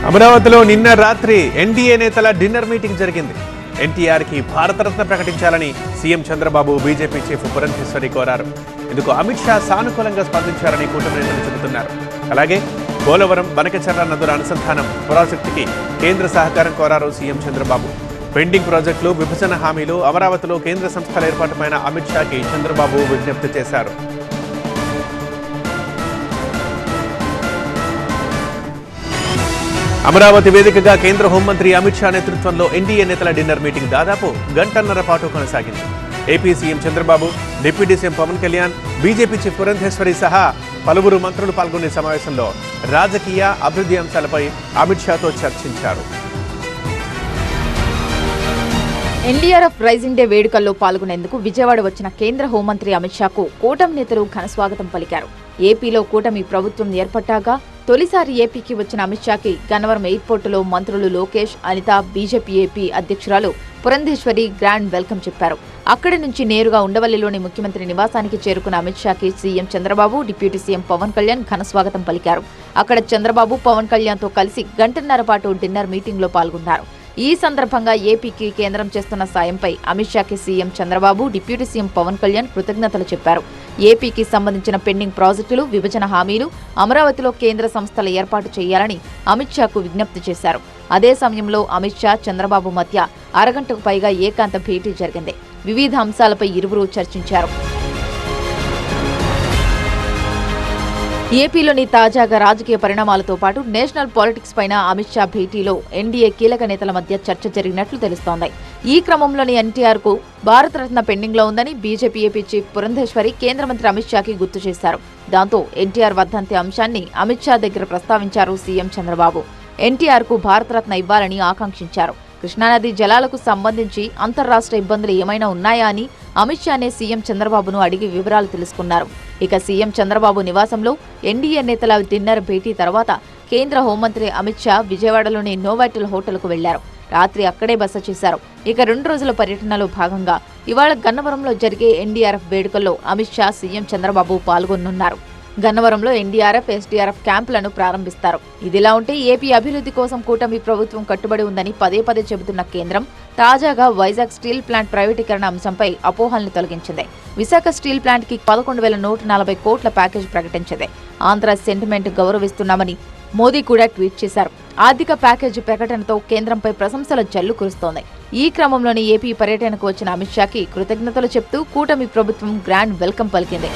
అమరావతిలో నిన్న రాత్రి ఎన్డీఏ నేతల డిన్నర్ మీటింగ్ జరిగింది. ఎన్టీఆర్కి భారతరత్న ప్రకటించాలని CM Chandrababu BJP chief Purandeswari కోరారు. ఇందుకు అమిత్ షా సానుకూలంగా స్పందించారని కూటమి నేతలు చెబుతున్నారు. అలాగే పోలవరం బనకచర్ల నదుల అనుసంధానం ప్రాజెక్టుకి కేంద్ర సహకారం కోరారు సీఎం చంద్రబాబు. పెండింగ్ ప్రాజెక్టులు, విభజన హామీలు, అమరావతిలో కేంద్ర సంస్థల ఏర్పాటుపైన అమిత్ షాకి చంద్రబాబు విజ్ఞప్తి చేశారు. అమరావతి వేదికగా కేంద్ర హోంమంత్రి అమిత్ షా నేతృత్వంలో ఎన్డీఏ నేతల డిన్నర్ మీటింగ్ దాదాపు గంటన్నర పాటు కొనసాగింది. AP CM Chandrababu, deputy CM Pawan Kalyan, BJP chief Purandeswari సహా పలువురు మంత్రులు పాల్గొనే సమావేశంలో రాజకీయ, అభివృద్ధి అంశాలపై అమిత్ షాతో చర్చించారు. ఎన్డీఆర్ఎఫ్ రైజింగ్ డే వేడుకల్లో పాల్గొనేందుకు విజయవాడ వచ్చిన కేంద్ర హోంమంత్రి అమిత్ షాకు కూటమి నేతలు ఘనస్వాగతం పలికారు. ఏపీలో కూటమి ప్రభుత్వం ఏర్పడ్డాక తొలిసారి ఏపీకి వచ్చిన అమిత్ షాకి గన్నవరం ఎయిర్పోర్టులో మంత్రులు లోకేష్, అనిత, బీజేపీ ఏపీ అధ్యక్షురాలు పురంధేశ్వరి గ్రాండ్ వెల్కమ్ చెప్పారు. అక్కడి నుంచి నేరుగా ఉండవల్లిలోని ముఖ్యమంత్రి నివాసానికి చేరుకున్న అమిత్ షాకి CM Chandrababu, deputy CM Pawan Kalyan ఘనస్వాగతం పలికారు. అక్కడ చంద్రబాబు, పవన్ కళ్యాణ్తో కలిసి గంటన్నర పాటు డిన్నర్ మీటింగ్లో పాల్గొన్నారు. ఈ సందర్భంగా ఏపీకి కేంద్రం చేస్తున్న సాయంపై అమిత్ షాకి CM Chandrababu, deputy CM Pawan Kalyan కృతజ్ఞతలు చెప్పారు. ఏపీకి సంబంధించిన పెండింగ్ ప్రాజెక్టులు, విభజన హామీలు, అమరావతిలో కేంద్ర సంస్థల ఏర్పాటు చేయాలని అమిత్ షాకు విజ్ఞప్తి చేశారు. అదే సమయంలో అమిత్ షా, చంద్రబాబు మధ్య అరగంటకు పైగా ఏకాంత భేటీ జరిగింది. వివిధ అంశాలపై ఇరువురు చర్చించారు. ఏపీలోని తాజాగా రాజకీయ పరిణామాలతో పాటు నేషనల్ పాలిటిక్స్ పైన అమిత్ షా భేటీలో ఎన్డీఏ కీలక నేతల మధ్య చర్చ జరిగినట్లు తెలుస్తోంది. ఈ క్రమంలోని ఎన్టీఆర్ కు భారతరత్న పెండింగ్ లో ఉందని బీజేపీ ఏపీ చీఫ్ పురంధేశ్వరి కేంద్ర మంత్రి అమిత్ షాకి గుర్తు చేశారు. దాంతో ఎన్టీఆర్ వర్ధంతి అంశాన్ని అమిత్ షా దగ్గర ప్రస్తావించారు సీఎం చంద్రబాబు. ఎన్టీఆర్ కు భారతరత్న ఇవ్వాలని ఆకాంక్షించారు. కృష్ణానది జలాలకు సంబంధించి అంతర్రాష్ట్ర ఇబ్బందులు ఏమైనా ఉన్నాయా అని అమిత్ షానే సీఎం చంద్రబాబును అడిగి వివరాలు తెలుసుకున్నారు. ఇక సీఎం చంద్రబాబు నివాసంలో ఎన్డీఏ నేతల డిన్నర్ భేటీ తర్వాత కేంద్ర హోంమంత్రి అమిత్ షా విజయవాడలోని నోవాటెల్ హోటల్కు వెళ్లారు. రాత్రి అక్కడే బస చేశారు. ఇక 2 రోజుల పర్యటనలో భాగంగా ఇవాళ గన్నవరంలో జరిగే ఎన్డీఆర్ఎఫ్ వేడుకల్లో అమిత్ షా, సీఎం చంద్రబాబు పాల్గొనున్నారు. గన్నవరంలో ఎన్డీఆర్ఎఫ్, ఎస్డీఆర్ఎఫ్ క్యాంపులను ప్రారంభిస్తారు. ఇదిలా ఉంటే ఏపీ అభివృద్ధి కోసం కూటమి ప్రభుత్వం కట్టుబడి ఉందని పదే పదే చెబుతున్న కేంద్రం తాజాగా వైజాగ్ స్టీల్ ప్లాంట్ ప్రైవేటీకరణ అంశంపై అపోహల్ని తొలగించింది. విశాఖ స్టీల్ ప్లాంట్ కి 11,140 కోట్ల ప్యాకేజ్ ప్రకటించింది. ఆంధ్ర సెంటిమెంట్ గౌరవిస్తున్నామని మోదీ కూడా ట్వీట్ చేశారు. ఆర్థిక ప్యాకేజీ ప్రకటనతో కేంద్రంపై ప్రశంసల జల్లు కురుస్తోంది. ఈ క్రమంలోని ఏపీ పర్యటనకు వచ్చిన అమిత్ షాకి కృతజ్ఞతలు చెప్తూ కూటమి ప్రభుత్వం గ్రాండ్ వెల్కమ్ పలికింది.